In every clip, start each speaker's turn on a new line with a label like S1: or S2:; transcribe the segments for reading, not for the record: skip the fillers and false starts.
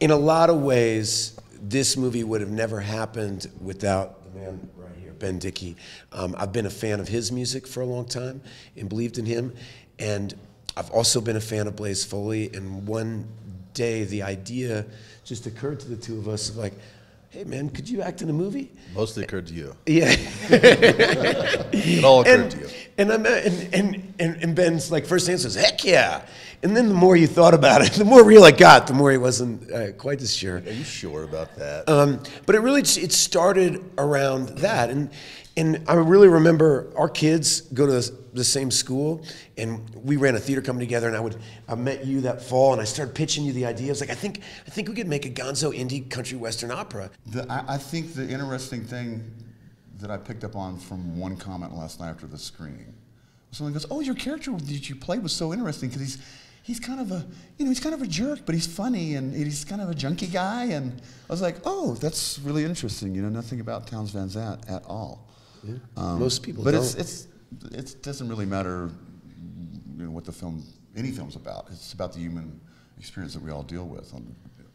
S1: in a lot of ways, this movie would have never happened without the man right here, Ben Dickey. I've been a fan of his music for a long time and believed in him. And I've also been a fan of Blaze Foley. And one day, the idea just occurred to the two of us, like, hey man, could you act in a movie?
S2: Mostly occurred to you.
S1: Yeah.
S2: It all occurred to you.
S1: And Ben's like first answer was, heck yeah. And then the more you thought about it, the more real it got, the more he wasn't quite as sure.
S2: Are you sure about that?
S1: But it started around that. And I really remember our kids go to the same school, and we ran a theater company together, and I met you that fall, and I started pitching you the idea. I was like, I think we could make a gonzo indie country western opera.
S3: I think the interesting thing that I picked up on from one comment last night after the screening, someone goes, "Oh, your character that you played was so interesting because he's kind of a jerk, but he's funny, and he's kind of a junkie guy." And I was like, "Oh, that's really interesting. You know nothing about Townes Van Zandt at all."
S1: Yeah. Most people
S3: but
S1: don't.
S3: It doesn't really matter, what any film's about. It's about the human experience that we all deal with.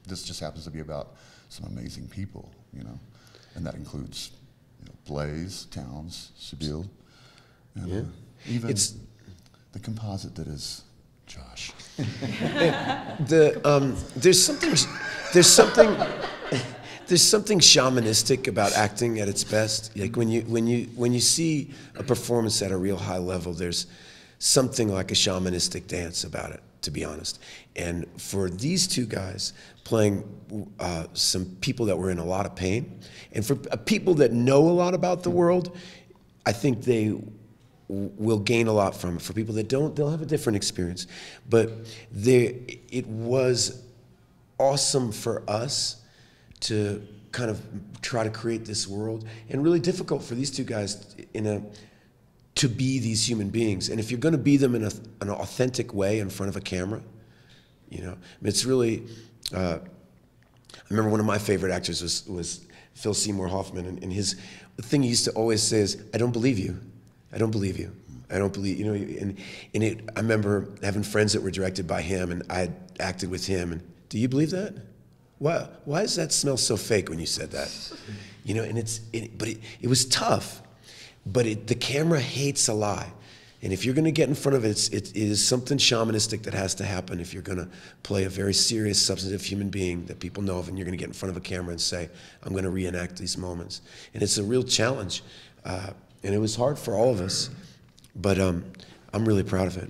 S3: This just happens to be about some amazing people, and that includes Blaze, Townes, Sabine, and even the composite that is Josh.
S1: There's something shamanistic about acting at its best. Like when you see a performance at a real high level, there's something like a shamanistic dance about it, to be honest. And for these two guys playing some people that were in a lot of pain, and for people that know a lot about the world, I think they will gain a lot from it. For people that don't, they'll have a different experience. But it was awesome for us to kind of try to create this world, and really difficult for these two guys to be these human beings. And if you're going to be them in an authentic way in front of a camera, it's really. I remember one of my favorite actors was Phil Seymour Hoffman, and the thing he used to always say is, "I don't believe you. I don't believe you. I don't believe," I remember having friends that were directed by him, and I had acted with him, and do you believe that? Why does that smell so fake when you said that? But it was tough. But the camera hates a lie. And if you're going to get in front of it, it is something shamanistic that has to happen if you're going to play a very serious, substantive human being that people know of, and you're going to get in front of a camera and say, I'm going to reenact these moments. And it's a real challenge. And it was hard for all of us. But I'm really proud of it.